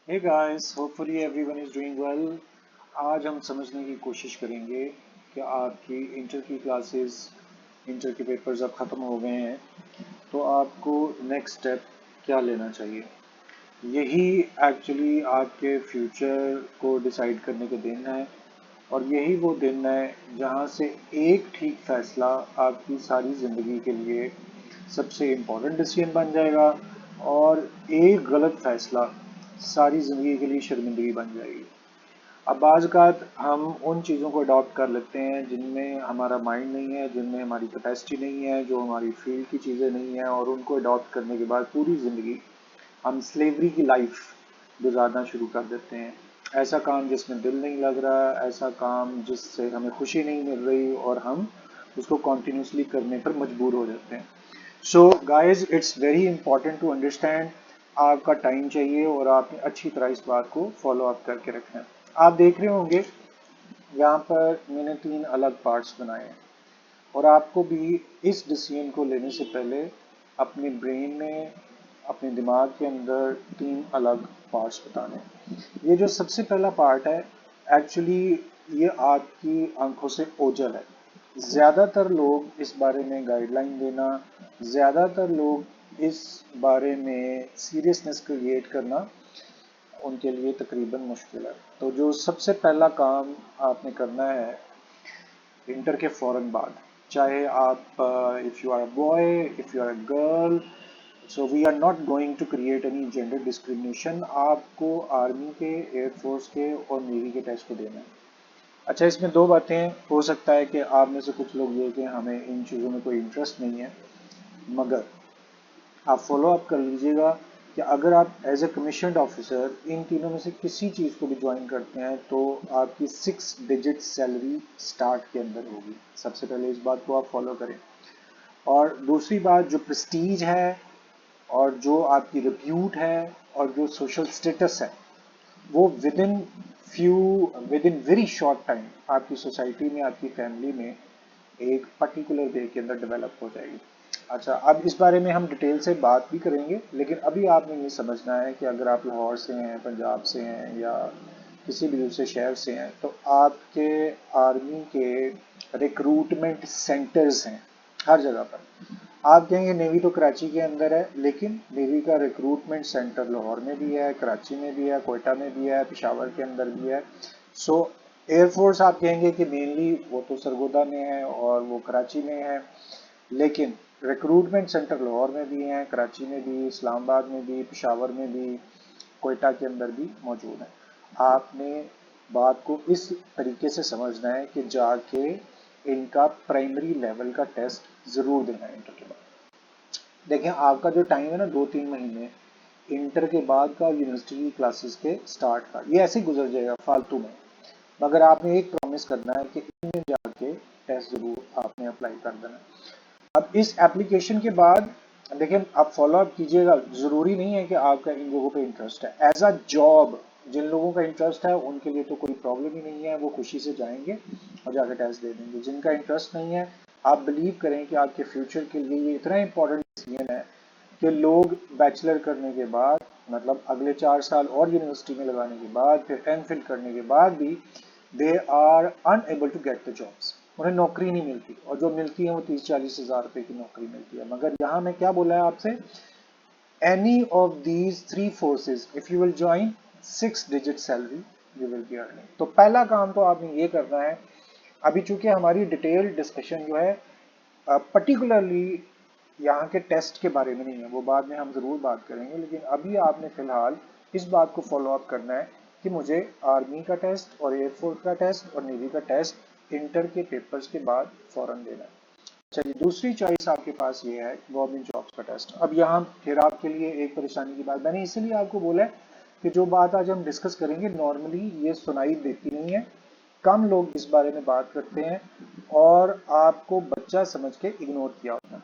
Hey guys, hopefully everyone is doing well. आज हम समझने की कोशिश करेंगे कि आपकी इंटर की क्लासेस, इंटर के पेपर्स अब ख़त्म हो गए हैं, तो आपको नेक्स्ट स्टेप क्या लेना चाहिए। यही एक्चुअली आपके फ्यूचर को डिसाइड करने के दिन है, और यही वो दिन है जहाँ से एक ठीक फैसला आपकी सारी ज़िंदगी के लिए सबसे इम्पोर्टेंट डिसीजन बन जाएगा, और एक गलत फैसला सारी ज़िंदगी के लिए शर्मिंदगी बन जाएगी। अब बाज़ हम उन चीज़ों को अडॉप्ट कर लेते हैं जिनमें हमारा माइंड नहीं है, जिनमें हमारी कैपेसिटी नहीं है, जो हमारी फील्ड की चीज़ें नहीं हैं, और उनको अडॉप्ट करने के बाद पूरी ज़िंदगी हम स्लेवरी की लाइफ गुजारना शुरू कर देते हैं। ऐसा काम जिसमें दिल नहीं लग रहा, ऐसा काम जिससे हमें खुशी नहीं मिल रही, और हम उसको कॉन्टिन्यूसली करने पर मजबूर हो जाते हैं। So guys, it's very important to understand. आपका टाइम चाहिए और आपने अच्छी तरह इस बात को फॉलो अप करके रखना है। आप देख रहे होंगे यहाँ पर मैंने 3 अलग पार्ट्स बनाए हैं, और आपको भी इस डिसीजन को लेने से पहले अपने ब्रेन में, अपने दिमाग के अंदर 3 अलग पार्ट्स बताने हैं। ये जो सबसे पहला पार्ट है, एक्चुअली ये आपकी आंखों से ओझल है। ज़्यादातर लोग इस बारे में गाइडलाइन देना, ज़्यादातर लोग इस बारे में सीरियसनेस क्रिएट करना उनके लिए तकरीबन मुश्किल है। तो जो सबसे पहला काम आपने करना है इंटर के फ़ौरन बाद, चाहे आप if you are a boy, if you are a girl, so we are not going to create any gender discrimination. आपको आर्मी के, एयरफोर्स के और नेवी के टेस्ट को देना है। अच्छा, इसमें दो बातें हो सकता है कि आप में से कुछ लोग ये कि हमें इन चीज़ों में कोई इंटरेस्ट नहीं है, मगर आप फॉलो अप कर लीजिएगा कि अगर आप एज ए कमीशन्ड ऑफिसर इन तीनों में से किसी चीज़ को भी ज्वाइन करते हैं तो आपकी 6 डिजिट सैलरी स्टार्ट के अंदर होगी। सबसे पहले इस बात को आप फॉलो करें। और दूसरी बात, जो प्रेस्टीज है और जो आपकी रिप्यूट है और जो सोशल स्टेटस है, वो few with in very short time आपकी सोसाइटी में, आपकी फैमिली में एक पर्टिकुलर वे के अंदर डेवलप हो जाएगी। अच्छा, अब इस बारे में हम डिटेल से बात भी करेंगे, लेकिन अभी आपने ये समझना है कि अगर आप लाहौर से हैं, पंजाब से हैं, या किसी भी दूसरे शहर से हैं, तो आपके आर्मी के रिक्रूटमेंट सेंटर्स हैं हर जगह पर। आप कहेंगे नेवी तो कराची के अंदर है, लेकिन नेवी का रिक्रूटमेंट सेंटर लाहौर में भी है, कराची में भी है, कोयटा में भी है, पेशावर के अंदर भी है। सो एयरफोर्स आप कहेंगे कि मेनली वो तो सरगोदा में है और वो कराची में है, लेकिन रिक्रूटमेंट सेंटर लाहौर में भी हैं, कराची में भी, इस्लामाबाद में भी, पेशावर में भी, कोयटा के अंदर भी मौजूद हैं। आपने बात को इस तरीके से समझना है कि जाके इनका प्राइमरी लेवल का टेस्ट ज़रूर देना है इंटर के बाद। देखिए, आपका जो टाइम है ना, 2-3 महीने इंटर के बाद का यूनिवर्सिटी की क्लासेस के स्टार्ट का, ये ऐसे ही गुजर जाएगा फालतू में, मगर आपने एक प्रॉमिस करना है कि इनमें जाके टेस्ट ज़रूर आपने अप्लाई कर देना है। अब इस एप्लीकेशन के बाद देखिए, आप फॉलो अप कीजिएगा। ज़रूरी नहीं है कि आपका इन लोगों पे इंटरेस्ट है एज अ जॉब। जिन लोगों का इंटरेस्ट है उनके लिए तो कोई प्रॉब्लम ही नहीं है, वो खुशी से जाएंगे और जाकर टेस्ट दे देंगे। जिनका इंटरेस्ट नहीं है, आप बिलीव करें कि आपके फ्यूचर के लिए ये इतना इंपॉर्टेंट डिसीजन है कि लोग बैचलर करने के बाद, मतलब अगले 4 साल और यूनिवर्सिटी में लगाने के बाद, फिर एम करने के बाद भी they are unable to get the jobs. उन्हें नौकरी नहीं मिलती, और जो मिलती है वो 30-40 हज़ार रुपए की नौकरी मिलती है। मगर यहाँ मैं क्या बोला है आपसे, any of these 3 forces if you will join 6 digit salary you will be earning. तो पहला काम तो आपने ये करना है। अभी चूंकि हमारी डिटेल डिस्कशन जो है पर्टिकुलरली यहाँ के टेस्ट के बारे में नहीं है, वो बाद में हम ज़रूर बात करेंगे, लेकिन अभी आपने फ़िलहाल इस बात को फॉलो अप करना है कि मुझे आर्मी का टेस्ट और एयरफोर्स का टेस्ट और नेवी का टेस्ट इंटर के पेपर्स के बाद फ़ौरन देना है। चलिए, दूसरी चॉइस आपके पास ये है गवर्नमेंट जॉब्स का टेस्ट। अब यहाँ फिर आपके लिए एक परेशानी की बात, मैंने इसीलिए आपको बोला है कि जो बात आज हम डिस्कस करेंगे नॉर्मली ये सुनाई देती नहीं है, कम लोग इस बारे में बात करते हैं, और आपको बच्चा समझ के इग्नोर किया होता है।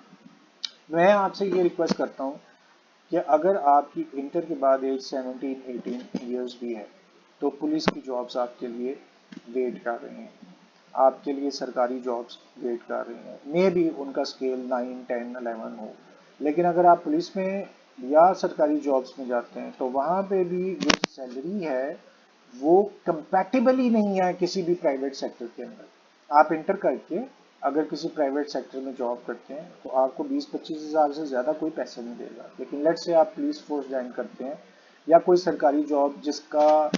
मैं आपसे ये रिक्वेस्ट करता हूँ कि अगर आपकी इंटर के बाद एज 17-18 ईयर्स भी है, तो पुलिस की जॉब्स आपके लिए वेट कर रही हैं, आपके लिए सरकारी जॉब्स वेट कर रही हैं। मे बी उनका स्केल 9, 10, 11 हो, लेकिन अगर आप पुलिस में या सरकारी जॉब्स में जाते हैं तो वहाँ पे भी जो सैलरी है वो कंपैटिबल ही नहीं है किसी भी प्राइवेट सेक्टर के अंदर। आप इंटर करके अगर किसी प्राइवेट सेक्टर में जॉब करते हैं तो आपको 20-25 हज़ार से ज़्यादा कोई पैसा नहीं देगा। लेकिन लेट्स से आप पुलिस फोर्स ज्वाइन करते हैं या कोई सरकारी जॉब जिसका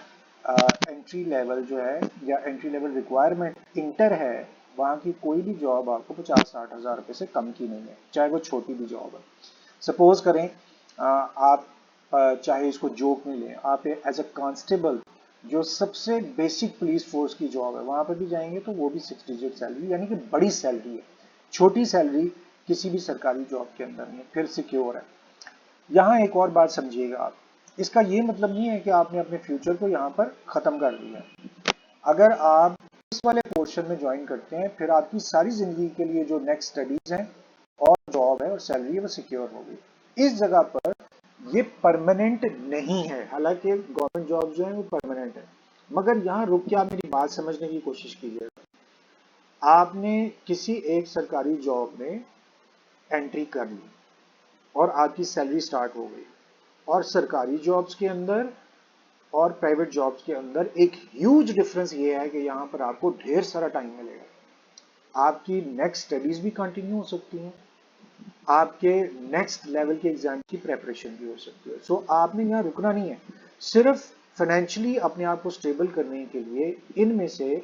एंट्री लेवल जो है या एंट्री लेवल रिक्वायरमेंट इंटर है, वहाँ की कोई भी जॉब आपको 50-60 हज़ार रुपये से कम की नहीं है, चाहे वो छोटी भी जॉब है। सपोज करें आप चाहे इसको जोक में लें, आप एज अ कांस्टेबल जो सबसे बेसिक पुलिस फोर्स की जॉब है वहां पर भी जाएंगे तो वो भी 6 डिजिट सैलरी, यानी कि बड़ी सैलरी है। छोटी सैलरी किसी भी सरकारी जॉब के अंदर नहीं है, फिर सिक्योर है। यहाँ एक और बात समझिएगा आप, इसका ये मतलब नहीं है कि आपने अपने फ्यूचर को यहाँ पर खत्म कर दिया। अगर आप इस वाले पोर्शन में ज्वाइन करते हैं फिर आपकी सारी जिंदगी के लिए जो नेक्स्ट स्टडीज हैं और जॉब है और सैलरी है वो सिक्योर होगी। इस जगह पर ये परमानेंट नहीं है, हालांकि गवर्नमेंट जॉब जो है वो परमानेंट है। मगर यहाँ रुक के आप मेरी बात समझने की कोशिश कीजिएगा। आपने किसी एक सरकारी जॉब में एंट्री कर ली और आपकी सैलरी स्टार्ट हो गई, और सरकारी जॉब्स के अंदर और प्राइवेट जॉब्स के अंदर एक ह्यूज डिफरेंस ये है कि यहाँ पर आपको ढेर सारा टाइम मिलेगा। आपकी नेक्स्ट स्टडीज भी कंटिन्यू हो सकती हैं, आपके नेक्स्ट लेवल के एग्जाम की प्रेपरेशन भी हो सकती है। सो आपने यहाँ रुकना नहीं है। सिर्फ फाइनेंशियली अपने आप को स्टेबल करने के लिए इनमें से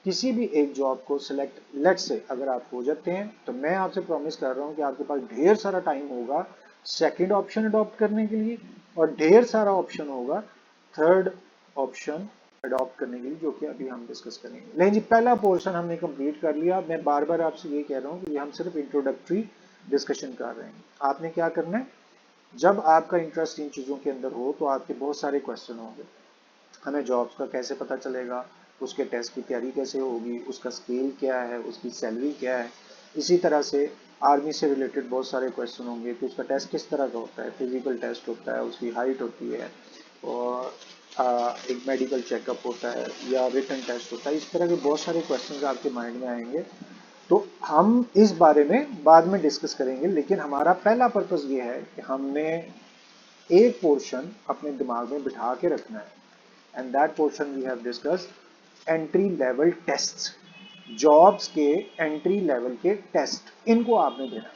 किसी भी एक जॉब को सिलेक्ट लेट से अगर आप हो जाते हैं तो मैं आपसे प्रॉमिस कर रहा हूँ कि आपके पास ढेर सारा टाइम होगा सेकंड ऑप्शन अडॉप्ट करने के लिए, और ढेर सारा ऑप्शन होगा थर्ड ऑप्शन अडॉप्ट करने के लिए, जो कि अभी हम डिस्कस करेंगे। लेकिन जी पहला पोर्शन हमने कंप्लीट कर लिया। मैं बार बार आपसे ये कह रहा हूँ कि ये हम सिर्फ इंट्रोडक्टरी डिस्कशन कर रहे हैं। आपने क्या करना है, जब आपका इंटरेस्ट इन चीज़ों के अंदर हो तो आपके बहुत सारे क्वेश्चन होंगे। हमें जॉब्स का कैसे पता चलेगा, उसके टेस्ट की तैयारी कैसे होगी, उसका स्केल क्या है, उसकी सैलरी क्या है। इसी तरह से आर्मी से रिलेटेड बहुत सारे क्वेश्चन होंगे कि उसका टेस्ट किस तरह का होता है, फिजिकल टेस्ट होता है, उसकी हाइट होती है, और एक मेडिकल चेकअप होता है या रिटन टेस्ट होता है। इस तरह के बहुत सारे क्वेश्चन आपके माइंड में आएंगे, तो हम इस बारे में बाद में डिस्कस करेंगे। लेकिन हमारा पहला पर्पस ये है कि हमने एक पोर्शन अपने दिमाग में बिठा के रखना है, and that portion we have discussed entry level tests. Jobs के एंट्री लेवल के टेस्ट, इनको आपने देना।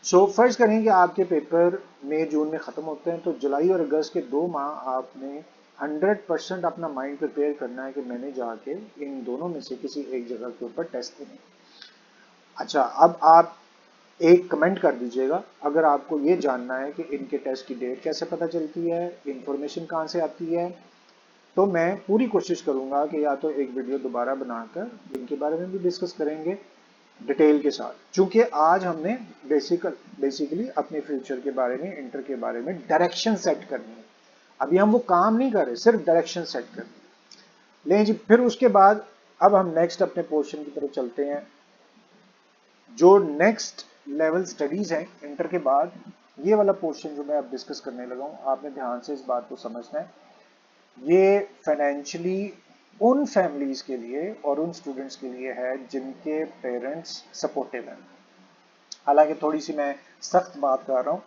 सो फर्ज करें कि आपके पेपर मई जून में खत्म होते हैं, तो जुलाई और अगस्त के 2 माह आपने 100% अपना माइंड प्रिपेयर करना है कि मैंने जाके इन दोनों में से किसी एक जगह के ऊपर टेस्ट देने। अच्छा, अब आप एक कमेंट कर दीजिएगा अगर आपको ये जानना है कि इनके टेस्ट की डेट कैसे पता चलती है, इंफॉर्मेशन कहाँ से आती है। तो मैं पूरी कोशिश करूंगा कि या तो एक वीडियो दोबारा बनाकर इनके बारे में भी डिस्कस करेंगे डिटेल के साथ। चूंकि आज हमने बेसिकली अपने फ्यूचर के बारे में, इंटर के बारे में डायरेक्शन सेट करनी है। अभी हम वो काम नहीं कर रहे, सिर्फ डायरेक्शन सेट करनी। लेकिन जी फिर उसके बाद अब हम नेक्स्ट अपने पोर्शन की तरफ चलते हैं। जो नेक्स्ट लेवल स्टडीज हैं इंटर के बाद, ये वाला पोर्शन जो मैं अब डिस्कस करने लगा हूँ, आपने ध्यान से इस बात को समझना है। ये फाइनेंशियली उन फैमिलीज के लिए और उन स्टूडेंट्स के लिए है जिनके पेरेंट्स सपोर्टिव हैं। हालांकि थोड़ी सी मैं सख्त बात कर रहा हूँ,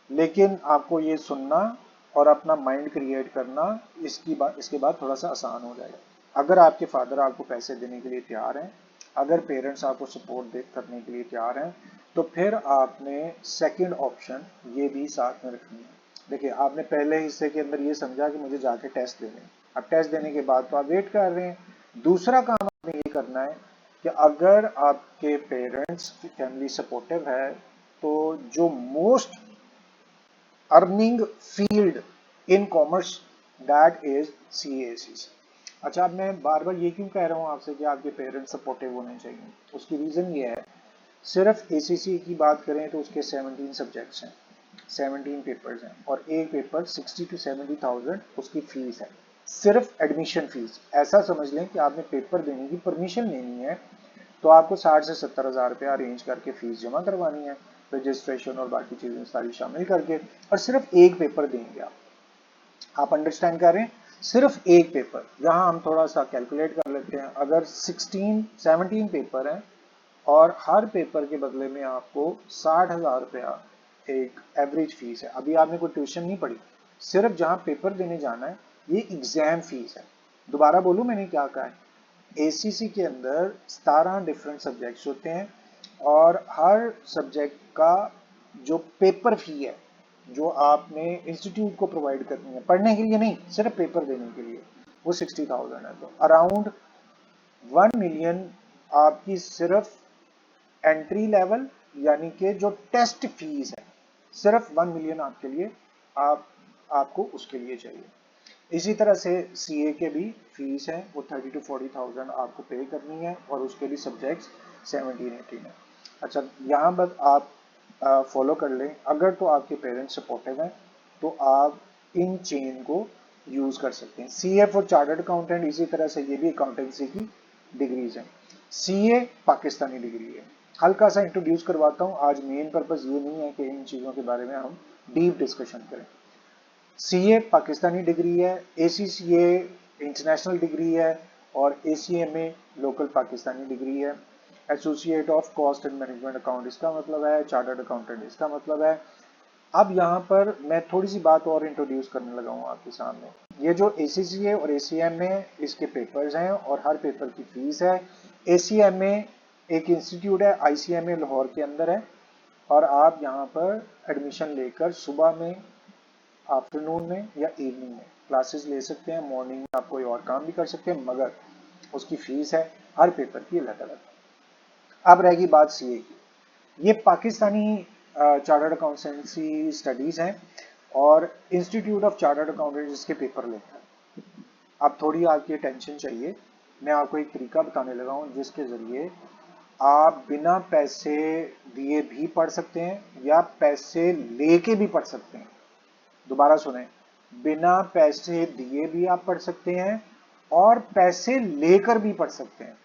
लेकिन आपको ये सुनना और अपना माइंड क्रिएट करना इसके बाद थोड़ा सा आसान हो जाएगा। अगर आपके फादर आपको पैसे देने के लिए तैयार हैं, अगर पेरेंट्स आपको सपोर्ट करने के लिए तैयार हैं, तो फिर आपने सेकंड ऑप्शन ये भी साथ में रखनी है। देखिए, आपने पहले हिस्से के अंदर ये समझा कि मुझे जाके टेस्ट देने, अब टेस्ट देने के बाद तो आप वेट कर रहे हैं। दूसरा काम आपने ये करना है कि अगर आपके पेरेंट्स की फैमिली सपोर्टिव है तो जो most earning field in commerce that is CACC। अच्छा, अब मैं बार बार ये क्यों कह रहा हूँ आपसे कि आपके पेरेंट्स सपोर्टिव होने चाहिए, उसकी रीज़न ये है, सिर्फ ACC की बात करें तो उसके 17 सब्जेक्ट्स हैं, 17 पेपर्स हैं, और एक पेपर 60 to 70,000 उसकी फीस है, सिर्फ एडमिशन फीस। ऐसा समझ लें कि आपने पेपर देने की परमिशन लेनी है तो आपको 60 से 70 हज़ार रुपया अरेंज करके फीस जमा करवानी है, रजिस्ट्रेशन और बाकी चीज़ें सारी शामिल करके, और सिर्फ एक पेपर देंगे आप अंडरस्टैंड कर रहे हैं, सिर्फ एक पेपर। यहाँ हम थोड़ा सा कैलकुलेट कर लेते हैं। अगर 17 पेपर हैं और हर पेपर के बदले में आपको 60 हज़ार रुपया एक एवरेज फीस है। अभी आपने कोई ट्यूशन नहीं पढ़ी, सिर्फ जहां पेपर देने जाना है, ये एग्जाम फीस है। दोबारा बोलूं मैंने क्या कहा है, एसीसी के अंदर 17 डिफरेंट सब्जेक्ट्स होते हैं और हर सब्जेक्ट का जो पेपर फी है, जो आपने इंस्टीट्यूट को प्रोवाइड करनी है, पढ़ने के लिए नहीं, सिर्फ पेपर देने के लिए, वो 60,000 है। तो अराउंड 1 मिलियन आपकी सिर्फ एंट्री लेवल यानी कि जो टेस्ट फीस है, सिर्फ 1 मिलियन आपके लिए, आपको उसके लिए चाहिए। इसी तरह से सीए के भी फीस है, वो 30 to 40,000 आपको पे करनी है और उसके भी सब्जेक्ट्स 17-18 है। अच्छा, यहाँ बस आप फॉलो कर लें, अगर तो आपके पेरेंट्स सपोर्टिव हैं तो आप इन चेन को यूज कर सकते हैं। सीए फॉर चार्टर्ड अकाउंटेंट, इसी तरह से ये भी अकाउंटेंसी की डिग्रीज हैं। सीए पाकिस्तानी डिग्री है। हल्का सा इंट्रोड्यूस करवाता हूँ, आज मेन पर्पस ये नहीं है कि इन चीज़ों के बारे में हम डीप डिस्कशन करें। सीए पाकिस्तानी डिग्री है, एसीसीए इंटरनेशनल डिग्री है और एसीएमए लोकल पाकिस्तानी डिग्री है। Associate of cost and management account इसका मतलब है, चार्टर्ड अकाउंटेंट इसका मतलब है। अब यहाँ पर मैं थोड़ी सी बात और इंट्रोड्यूस करने लगा हूँ आपके सामने। ये जो एसीसीए और एसीएमए इसके पेपर्स हैं और हर पेपर की फीस है। एसीएमए एक इंस्टीट्यूट है, आईसीएमए लाहौर के अंदर है और आप यहाँ पर एडमिशन लेकर सुबह में, आफ्टरनून में या इवनिंग में क्लासेस ले सकते हैं। मॉर्निंग में आप कोई और काम भी कर सकते हैं, मगर उसकी फीस है हर पेपर की अलग अलग। अब रहेगी बात सीए की। ये पाकिस्तानी चार्टर्ड अकाउंटेंसी स्टडीज हैं और इंस्टीट्यूट ऑफ चार्टर्ड अकाउंटेंट इसके पेपर लेता है। अब थोड़ी आपकी अटेंशन चाहिए, मैं आपको एक तरीका बताने लगा हूँ जिसके जरिए आप बिना पैसे दिए भी पढ़ सकते हैं या पैसे लेके भी पढ़ सकते हैं। दोबारा सुने, बिना पैसे दिए भी आप पढ़ सकते हैं और पैसे लेकर भी पढ़ सकते हैं।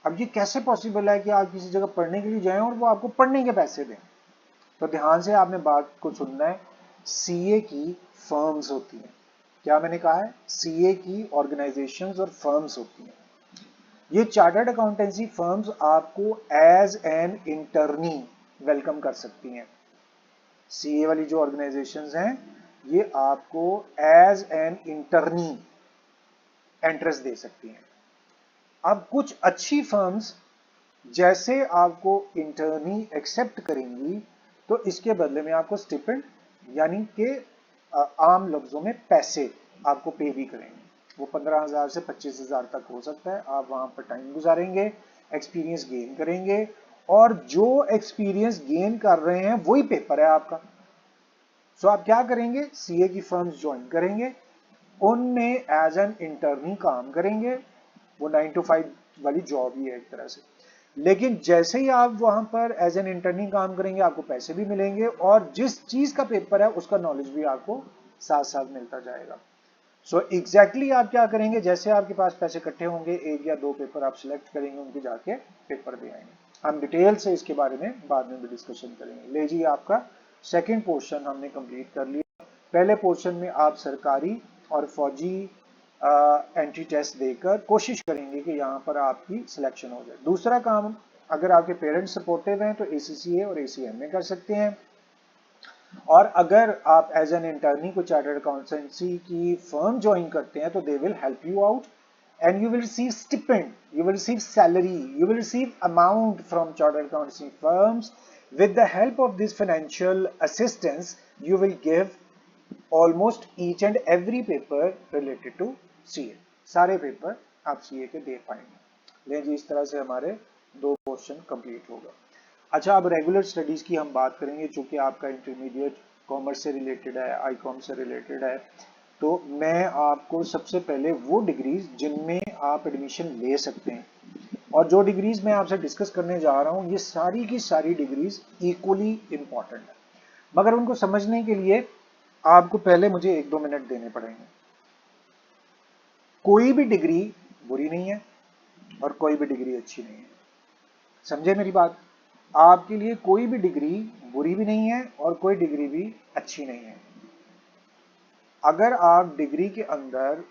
अब ये कैसे पॉसिबल है कि आप किसी जगह पढ़ने के लिए जाएं और वो आपको पढ़ने के पैसे दें? तो ध्यान से आपने बात को सुनना है। सीए की फर्म्स होती हैं, क्या मैंने कहा है, सीए की ऑर्गेनाइजेशंस और फर्म्स होती हैं। ये चार्टर्ड अकाउंटेंसी फर्म्स आपको एज एन इंटर्नी वेलकम कर सकती हैं। सीए वाली जो ऑर्गेनाइजेशंस हैं ये आपको एज एन इंटर्नी एंट्रेंस दे सकती हैं। अब कुछ अच्छी फर्म्स जैसे आपको इंटर्नी एक्सेप्ट करेंगी तो इसके बदले में आपको स्टिपेंड यानी कि आम लफ्जों में पैसे आपको पे भी करेंगे। वो 15,000 से 25,000 तक हो सकता है। आप वहां पर टाइम गुजारेंगे, एक्सपीरियंस गेन करेंगे और जो एक्सपीरियंस गेन कर रहे हैं वही पेपर है आपका। सो आप क्या करेंगे, सीए की फर्म्स ज्वाइन करेंगे, उनमें एज एन इंटर्नी काम करेंगे। वो 9 to 5 वाली जॉब ही है एक तरह से। लेकिन जैसे ही आप वहां पर एज एन इंटर्नी काम करेंगे आपको पैसे भी मिलेंगे और जिस चीज का पेपर है उसका नॉलेज भी आपको साथ साथ मिलता जाएगा। सो एग्जैक्टली आप क्या करेंगे, जैसे आपके पास पैसे इकट्ठे होंगे, एक या दो पेपर आप सिलेक्ट करेंगे, उनके जाके पेपर दे आएंगे। हम डिटेल से इसके बारे में बाद में भी डिस्कशन करेंगे। ले जी, आपका सेकेंड पोर्शन हमने कंप्लीट कर लिया। पहले पोर्शन में आप सरकारी और फौजी एंट्री टेस्ट देकर कोशिश करेंगे कि यहाँ पर आपकी सिलेक्शन हो जाए। दूसरा काम, अगर आपके पेरेंट्स सपोर्टिव हैं तो एसीसीए और एसीएमए कर सकते हैं और अगर आप एज एन इंटर्नी को चार्टर्ड अकाउंटेंसी की फर्म ज्वाइन करते हैं तो they will help you out and you will receive stipend, you will receive salary, you will receive amount from chartered accountancy firms. With the help of this financial assistance, you will give almost each and every paper related to CA. सारे paper आप CA के दे पाएंगे। ले जी, इस तरह से हमारे दो क्वेश्चन कंप्लीट होगा। अच्छा, अब रेगुलर स्टडीज की हम बात करेंगे, चूंकि आपका इंटरमीडिएट कॉमर्स से रिलेटेड है, आईकॉम से रिलेटेड है, तो मैं आपको सबसे पहले वो डिग्रीज जिनमें आप एडमिशन ले सकते हैं, और जो डिग्रीज मैं आपसे डिस्कस करने जा रहा हूं ये सारी की सारी डिग्रीज इक्वली इंपॉर्टेंट है, मगर उनको समझने के लिए आपको पहले मुझे 1-2 मिनट देने पड़ेंगे। कोई भी डिग्री बुरी नहीं है और कोई भी डिग्री अच्छी नहीं है, समझे मेरी बात? आपके लिए कोई भी डिग्री बुरी भी नहीं है और कोई डिग्री भी अच्छी नहीं है। अगर आप डिग्री के अंदर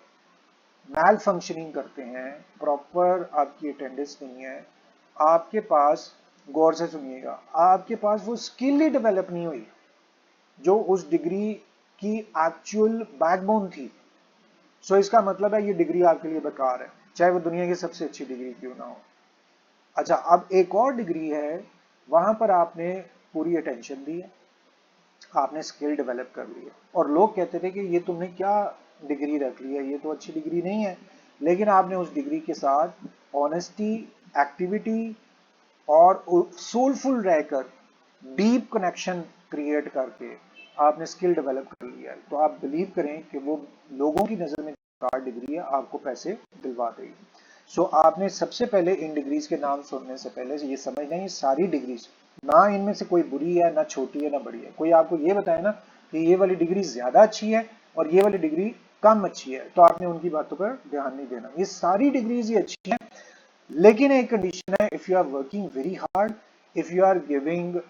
मैल फंक्शनिंग करते हैं, प्रॉपर आपकी अटेंडेंस नहीं है, आपके पास, गौर से सुनिएगा, आपके पास वो स्किल ही डेवलप नहीं हुई, जो उस डिग्री की एक्चुअल बैकबोन थी। सो इसका मतलब है ये डिग्री आपके लिए बेकार है, चाहे वो दुनिया की सबसे अच्छी डिग्री क्यों ना हो। अच्छा, अब एक और डिग्री है, वहां पर आपने पूरी अटेंशन दी है, आपने स्किल डेवलप कर ली है, और लोग कहते थे कि ये तुमने क्या डिग्री रख ली है, ये तो अच्छी डिग्री नहीं है। लेकिन आपने उस डिग्री के साथ ऑनेस्टी, एक्टिविटी और सोलफुल रहकर डीप कनेक्शन क्रिएट करके आपने स्किल डेवलप कर लिया है, तो आप बिलीव करें कि वो लोगों की नज़र में बेकार डिग्री है, आपको पैसे दिलवा देगी। सो आपने सबसे पहले इन डिग्रीज के नाम सुनने से पहले ये समझना है, ये सारी डिग्रीज ना इनमें से कोई बुरी है, ना छोटी है, ना बड़ी है। कोई आपको ये बताए ना कि ये वाली डिग्री ज्यादा अच्छी है और ये वाली डिग्री कम अच्छी है, तो आपने उनकी बातों पर ध्यान नहीं देना। ये सारी डिग्रीज ही अच्छी हैं, लेकिन एक कंडीशन है, if you are working very hard, if you are giving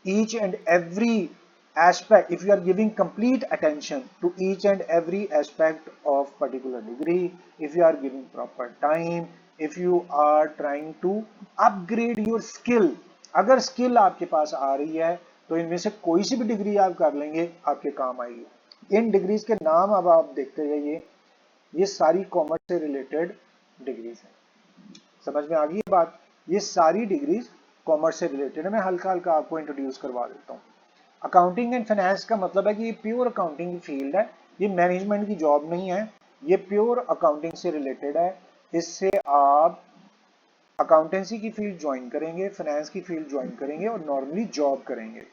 each and every aspect, if you are giving complete attention to each and every aspect of particular degree, if you are giving proper time, if you are trying to upgrade your skill, अगर skill आपके पास आ रही है तो इनमें से कोई सी भी degree आप कर लेंगे, आपके काम आएगी। इन डिग्रीज के नाम अब आप देखते जाइए, ये सारी कॉमर्स से रिलेटेड डिग्रीज हैं। समझ में आ गई ये बात? ये सारी डिग्रीज कॉमर्स से रिलेटेड है। मैं हल्का हल्का आपको इंट्रोड्यूस करवा देता हूँ। अकाउंटिंग एंड फाइनेंस का मतलब है कि ये प्योर अकाउंटिंग की फील्ड है, ये मैनेजमेंट की जॉब नहीं है, ये प्योर अकाउंटिंग से रिलेटेड है। इससे आप अकाउंटेंसी की फील्ड ज्वाइन करेंगे, फाइनेंस की फील्ड ज्वाइन करेंगे और नॉर्मली जॉब करेंगे।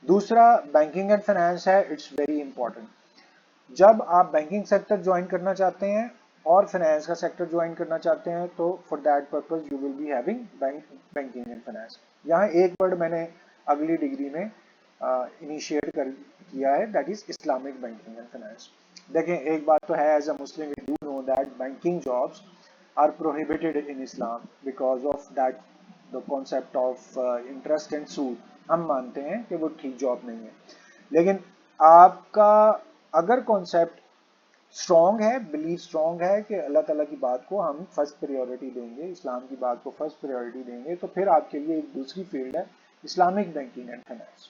दूसरा बैंकिंग एंड फाइनेंस है, इट्स वेरी इंपॉर्टेंट। जब आप बैंकिंग सेक्टर ज्वाइन करना चाहते हैं और फाइनेंस का सेक्टर ज्वाइन करना चाहते हैं, तो for that purpose you will be having banking and finance. यहाँ एक वर्ड मैंने अगली डिग्री में इनिशिएट कर किया है, that is Islamic banking and finance. देखें, एक बात तो है, as a Muslim we do know that banking jobs are prohibited in Islam because of that the concept of interest and सूद। हम मानते हैं कि वो ठीक जॉब नहीं है, लेकिन आपका अगर कॉन्सेप्ट स्ट्रॉन्ग है, बिलीव स्ट्रॉन्ग है कि अल्लाह ताला की बात को हम फर्स्ट प्रायोरिटी देंगे, इस्लाम की बात को फर्स्ट प्रायोरिटी देंगे, तो फिर आपके लिए एक दूसरी फील्ड है इस्लामिक बैंकिंग एंड फाइनेंस।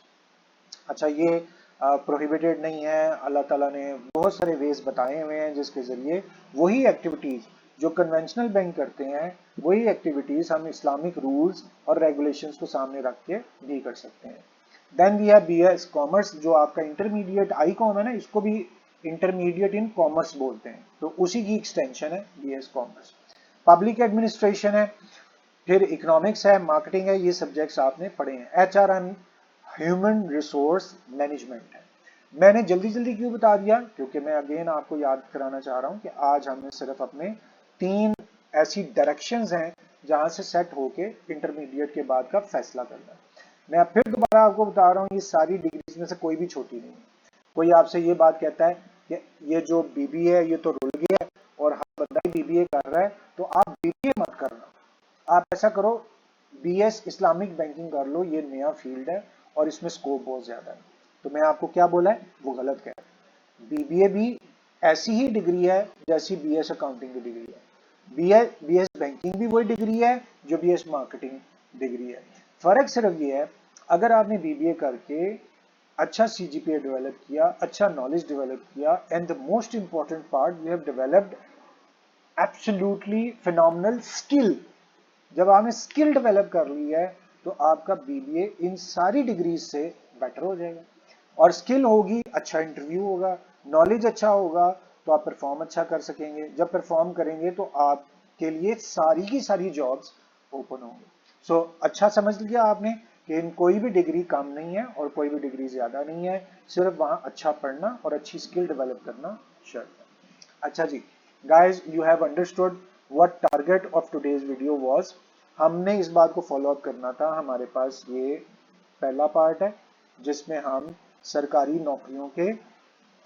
अच्छा, ये प्रोहिबिटेड नहीं है, अल्लाह ताला ने बहुत सारे वेज बताए हुए हैं जिसके ज़रिए वही एक्टिविटीज़ जो कन्वेंशनल बैंक करते हैं, वही एक्टिविटीज़ हम इस्लामिक रूल्स और रेगुलेशंस को सामने रख के भी कर सकते हैं। Then we have BS commerce, जो आपका इंटरमीडिएट आई कॉम है ना, इसको भी इंटरमीडिएट इन कॉमर्स बोलते हैं, तो उसी की एक्सटेंशन है बीएस कॉमर्स। पब्लिक एडमिनिस्ट्रेशन है, फिर इकोनॉमिक्स है, मार्केटिंग है, ये सब्जेक्ट्स आपने पढ़े हैं। HR and human resource management है। मैंने जल्दी जल्दी क्यों बता दिया, क्योंकि मैं अगेन आपको याद कराना चाह रहा हूं कि आज हमने सिर्फ अपने 3 ऐसी डायरेक्शंस हैं जहां से सेट होके इंटरमीडिएट के बाद का फैसला करना है। मैं अब फिर दोबारा आपको बता रहा हूँ, ये सारी डिग्रीज में से कोई भी छोटी नहीं है। कोई आपसे ये बात कहता है कि ये जो बीबीए है ये तो रुल गया और हर बंदा ही बीबीए कर रहा है, तो आप बीबीए मत करना, आप ऐसा करो, बीएस इस्लामिक बैंकिंग कर लो, ये नया फील्ड है और इसमें स्कोप बहुत ज्यादा है। तो मैं आपको क्या बोला है, वो गलत कह रहा है। बीबीए भी ऐसी ही डिग्री है जैसी बीएस अकाउंटिंग की डिग्री है, बीएस बैंकिंग भी वही डिग्री है जो बीएस मार्केटिंग डिग्री है। फर्क सिर्फ ये है, अगर आपने बीबीए करके अच्छा सीजीपीए डेवलप किया, अच्छा नॉलेज डेवलप किया, and the most important part, we have developed absolutely phenomenal skill. जब आपने स्किल डेवलप कर ली है, तो आपका बीबीए इन सारी डिग्रीज से बेटर हो जाएगा। और स्किल होगी, अच्छा इंटरव्यू होगा, नॉलेज अच्छा होगा, तो आप परफॉर्म अच्छा कर सकेंगे। जब परफॉर्म करेंगे तो आपके लिए सारी की सारी जॉब्स ओपन होंगी। सो अच्छा समझ लिया आपने कि इन कोई भी डिग्री कम नहीं है और कोई भी डिग्री ज्यादा नहीं है, सिर्फ वहां अच्छा पढ़ना और अच्छी स्किल डेवलप करना शर्त है। अच्छा जी, guys, you have understood what target of today's video was। हमने इस बात को फॉलो अप करना था, हमारे पास ये पहला पार्ट है जिसमें हम सरकारी नौकरियों के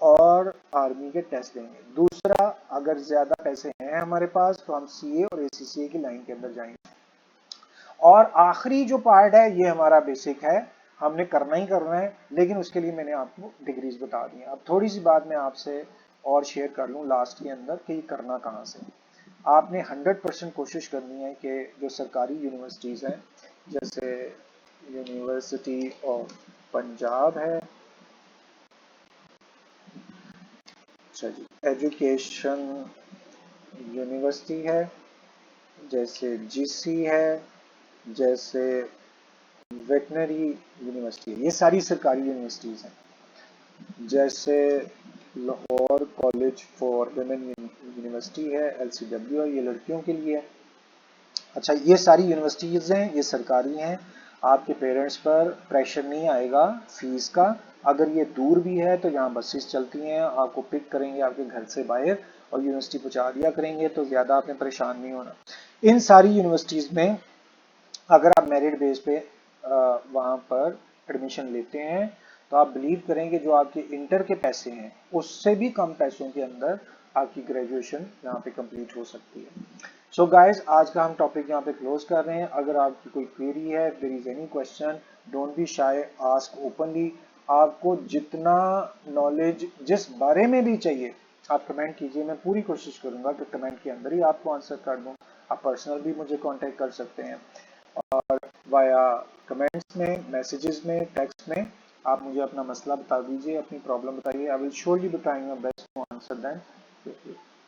और आर्मी के टेस्ट देंगे। दूसरा, अगर ज्यादा पैसे हैं हमारे पास तो हम सीए और एसीसीए की लाइन के अंदर जाएंगे। और आखिरी जो पार्ट है ये हमारा बेसिक है, हमने करना ही करना है, लेकिन उसके लिए मैंने आपको डिग्रीज बता दी। अब थोड़ी सी बात मैं आपसे और शेयर कर लूँ लास्ट के अंदर कि ये करना कहाँ से। आपने 100% कोशिश करनी है कि जो सरकारी यूनिवर्सिटीज़ हैं, जैसे यूनिवर्सिटी ऑफ पंजाब है, अच्छा जी, एजुकेशन यूनिवर्सिटी है, जैसे जीसी है, जैसे वेटनरी यूनिवर्सिटी है, ये सारी सरकारी यूनिवर्सिटीज़ हैं। जैसे Lahore college for women university है, LCW है, ये लड़कियों के लिए है। अच्छा, ये सारी यूनिवर्सिटीज़ हैं, ये सरकारी हैं। आपके पेरेंट्स पर प्रेशर नहीं आएगा फीस का। अगर ये दूर भी है तो यहाँ बसेस चलती हैं, आपको पिक करेंगे आपके घर से बाहर और यूनिवर्सिटी पहुँचा दिया करेंगे, तो ज़्यादा आपने परेशान नहीं होना। इन सारी यूनिवर्सिटीज़ में अगर आप मेरिट बेस पे वहाँ पर एडमिशन लेते हैं तो आप बिलीव करेंगे जो आपके इंटर के पैसे हैं उससे भी कम पैसों के अंदर आपकी ग्रेजुएशन यहाँ पे कंप्लीट हो सकती है। सो गाइस, आज का हम टॉपिक यहाँ पे क्लोज कर रहे हैं। अगर आपकी कोई क्वेरी है, there is any question, don't be shy, ask openly. आपको जितना नॉलेज जिस बारे में भी चाहिए आप कमेंट कीजिए, मैं पूरी कोशिश करूंगा कि कमेंट के अंदर ही आपको आंसर कर दूं। आप पर्सनल भी मुझे कांटेक्ट कर सकते हैं और वाया कमेंट्स में, मैसेजेस में, टेक्स्ट में आप मुझे अपना मसला बता दीजिए, अपनी प्रॉब्लम बताइए। I will surely be trying my best to answer them.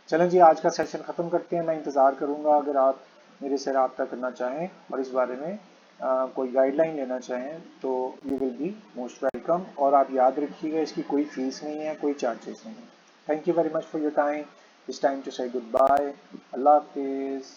चलें जी, आज का सेशन ख़त्म करते हैं। मैं इंतज़ार करूंगा अगर आप मेरे से रब्ता करना चाहें और इस बारे में कोई गाइडलाइन लेना चाहें तो you will be most welcome. और आप याद रखिएगा, इसकी कोई फीस नहीं है, कोई चार्जेस नहीं है। Thank you very much for your time. It's time to say good bye. Allah हाफिज़।